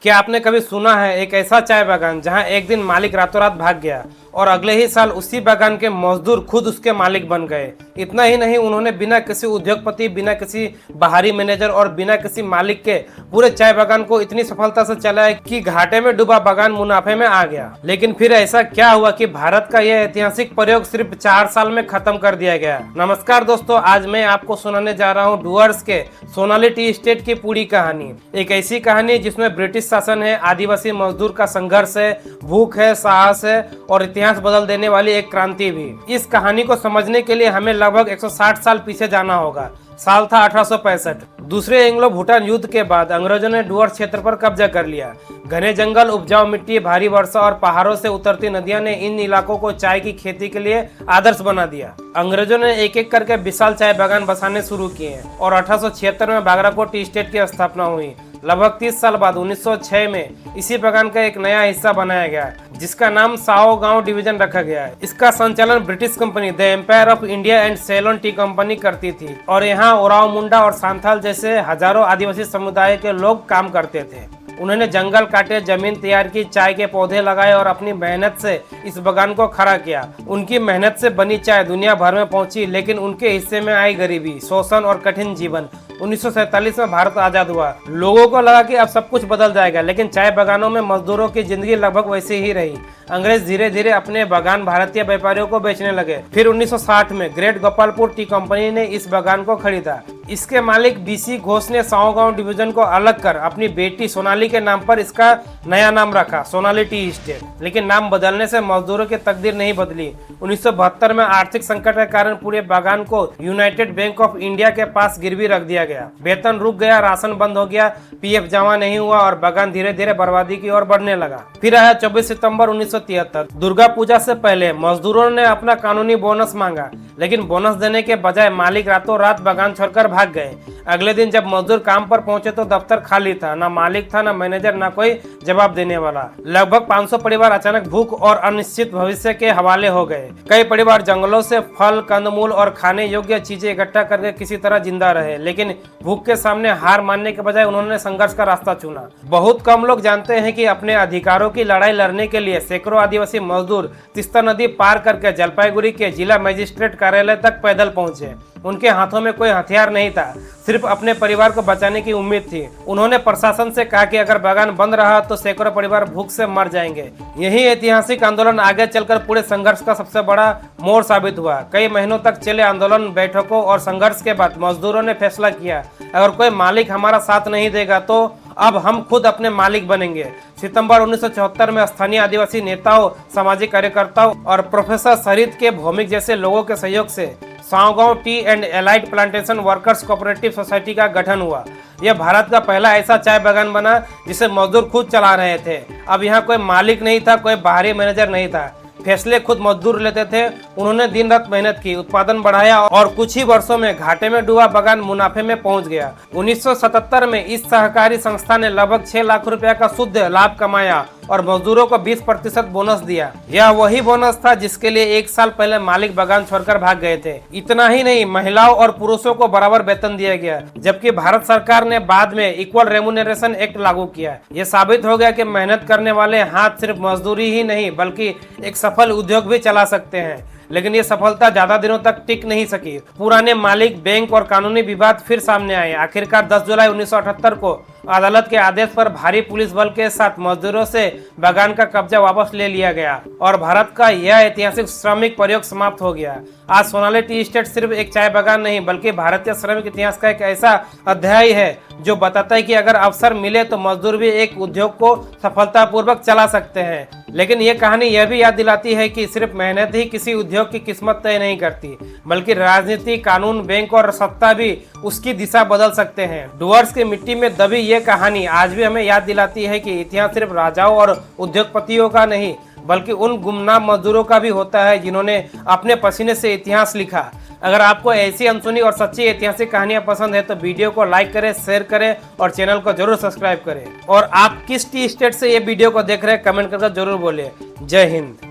क्या आपने कभी सुना है एक ऐसा चाय बागान जहां एक दिन मालिक रातों रात भाग गया और अगले ही साल उसी बागान के मजदूर खुद उसके मालिक बन गए। इतना ही नहीं, उन्होंने बिना किसी उद्योगपति, बिना किसी बाहरी मैनेजर और बिना किसी मालिक के पूरे चाय बागान को इतनी सफलता से चलाया कि घाटे में डूबा बागान मुनाफे में आ गया। लेकिन फिर ऐसा क्या हुआ कि भारत का यह ऐतिहासिक प्रयोग सिर्फ 4 साल में खत्म कर दिया गया। नमस्कार दोस्तों, आज मैं आपको सुनाने जा रहा हूँ डुअर्स के सोनाली टी एस्टेट की पूरी कहानी। एक ऐसी कहानी जिसमें ब्रिटिश शासन है, आदिवासी मजदूर का संघर्ष है, भूख है, साहस है और इतिहास बदल देने वाली एक क्रांति भी। इस कहानी को समझने के लिए हमें लगभग 160 साल पीछे जाना होगा। साल था 1865। दूसरे एंग्लो भूटान युद्ध के बाद अंग्रेजों ने डुअर्स क्षेत्र पर कब्जा कर लिया। घने जंगल, उपजाऊ मिट्टी, भारी वर्षा और पहाड़ों से उतरती नदियां ने इन इलाकों को चाय की खेती के लिए आदर्श बना दिया। अंग्रेजों ने एक एक करके विशाल चाय बागान बसाने शुरू किए और 1876 में बागराकोट टी एस्टेट की स्थापना हुई। लगभग 30 साल बाद 1906 में इसी बागान का एक नया हिस्सा बनाया गया जिसका नाम साओ गांव डिवीजन रखा गया है। इसका संचालन British company the Empire of India and Ceylon Tea Company करती थी और यहाँ ओराव मुंडा और सांथाल जैसे हजारों आदिवासी समुदाय के लोग काम करते थे। उन्होंने जंगल काटे, जमीन तैयार की, चाय के पौधे लगाए और अपनी मेहनत से इस बागान को खड़ा किया। उनकी मेहनत से बनी चाय दुनिया भर में पहुंची, लेकिन उनके हिस्से में आई गरीबी, शोषण और कठिन जीवन। 1947 में भारत आजाद हुआ। लोगों को लगा कि अब सब कुछ बदल जाएगा, लेकिन चाय बागानों में मजदूरों की जिंदगी लगभग वैसी ही रही। अंग्रेज धीरे धीरे अपने बागान भारतीय व्यापारियों को बेचने लगे। फिर 1960 में ग्रेट गोपालपुर टी कंपनी ने इस बागान को खरीदा। इसके मालिक बीसी घोष ने साओ गांव डिवीजन को अलग कर अपनी बेटी सोनाली के नाम पर इसका नया नाम रखा, सोनाली टी एस्टेट। लेकिन नाम बदलने से मजदूरों की तकदीर नहीं बदली। 1972 में आर्थिक संकट के कारण पूरे बागान को यूनाइटेड बैंक ऑफ इंडिया के पास गिरवी रख दिया गया। वेतन रुक गया, राशन बंद हो गया, पीएफ जमा नहीं हुआ और बागान धीरे धीरे बर्बादी की ओर बढ़ने लगा। फिर आया 24 सितंबर 1973। दुर्गा पूजा से पहले मजदूरों ने अपना कानूनी बोनस मांगा, लेकिन बोनस देने के बजाय मालिक रातों रात बागान छोड़कर भाग गए। अगले दिन जब मजदूर काम पर पहुंचे तो दफ्तर खाली था, ना मालिक था, ना मैनेजर, ना कोई जवाब देने वाला। लगभग 500 परिवार अचानक भूख और अनिश्चित भविष्य के हवाले हो गए। कई परिवार जंगलों से फल, कंदमूल और खाने योग्य चीजें इकट्ठा करके किसी तरह जिंदा रहे, लेकिन भूख के सामने हार मानने के बजाय उन्होंने संघर्ष का रास्ता चुना। बहुत कम लोग जानते हैं कि अपने अधिकारों की लड़ाई लड़ने के लिए सैकड़ों आदिवासी मजदूर तीस्ता नदी पार करके जलपाईगुड़ी के जिला मजिस्ट्रेट कार्यालय तक पैदल पहुंचे। उनके हाथों में कोई हथियार नहीं था, सिर्फ अपने परिवार को बचाने की उम्मीद थी। उन्होंने प्रशासन से कहा कि अगर बागान बंद रहा तो सैकड़ों परिवार भूख से मर जाएंगे। यही ऐतिहासिक आंदोलन आगे चलकर पूरे संघर्ष का सबसे बड़ा मोड़ साबित हुआ। कई महीनों तक चले आंदोलन, बैठकों और संघर्ष के बाद मजदूरों ने फैसला किया, अगर कोई मालिक हमारा साथ नहीं देगा तो अब हम खुद अपने मालिक बनेंगे। सितंबर 1974 में स्थानीय आदिवासी नेताओं, सामाजिक कार्यकर्ताओं और प्रोफेसर सरित के भौमिक जैसे लोगों के सहयोग से साओ गांव T and allied plantation workers cooperative society का गठन हुआ। यह भारत का पहला ऐसा चाय बागान बना जिसे मजदूर खुद चला रहे थे। अब यहाँ कोई मालिक नहीं था, कोई बाहरी मैनेजर नहीं था, फैसले खुद मजदूर लेते थे। उन्होंने दिन रात मेहनत की, उत्पादन बढ़ाया और कुछ ही वर्षों में घाटे में डूबा बागान मुनाफे में पहुंच गया। 1977 में इस सहकारी संस्था ने लगभग 6 लाख रुपया का शुद्ध लाभ कमाया और मजदूरों को 20% बोनस दिया। यह वही बोनस था जिसके लिए 1 साल पहले मालिक बागान छोड़कर भाग गए थे। इतना ही नहीं, महिलाओं और पुरुषों को बराबर वेतन दिया गया, जबकि भारत सरकार ने बाद में इक्वल रेम्युनरेशन एक्ट लागू किया। यह साबित हो गया कि मेहनत करने वाले हाथ सिर्फ मजदूरी ही नहीं बल्कि एक सफल उद्योग भी चला सकते हैं। लेकिन ये सफलता ज्यादा दिनों तक टिक नहीं सकी। पुराने मालिक, बैंक और कानूनी विवाद फिर सामने आए। आखिरकार 10 जुलाई 1978 को अदालत के आदेश पर भारी पुलिस बल के साथ मजदूरों से बागान का कब्जा वापस ले लिया गया और भारत का यह ऐतिहासिक श्रमिक प्रयोग समाप्त हो गया। आज सोनाली टी एस्टेट सिर्फ एक चाय बागान नहीं बल्कि भारतीय श्रमिक इतिहास का एक ऐसा अध्याय है जो बताता है कि अगर अवसर मिले तो मजदूर भी एक उद्योग को सफलतापूर्वक चला सकते हैं। लेकिन ये कहानी यह भी याद दिलाती है कि सिर्फ मेहनत ही किसी उद्योग की किस्मत तय नहीं करती, बल्कि राजनीति, कानून, बैंक और सत्ता भी उसकी दिशा बदल सकते हैं। डुअर्स की मिट्टी में दबी ये कहानी आज भी हमें याद दिलाती है कि इतिहास सिर्फ राजाओं और उद्योगपतियों का नहीं बल्कि उन गुमनाम मजदूरों का भी होता है जिन्होंने अपने पसीने से इतिहास लिखा। अगर आपको ऐसी अनसुनी और सच्ची ऐतिहासिक कहानियां पसंद है तो वीडियो को लाइक करें, शेयर करें और चैनल को जरूर सब्सक्राइब करें। और आप किस टी एस्टेट से ये वीडियो को देख रहे हैं कमेंट करके जरूर बोलिए। जय हिंद।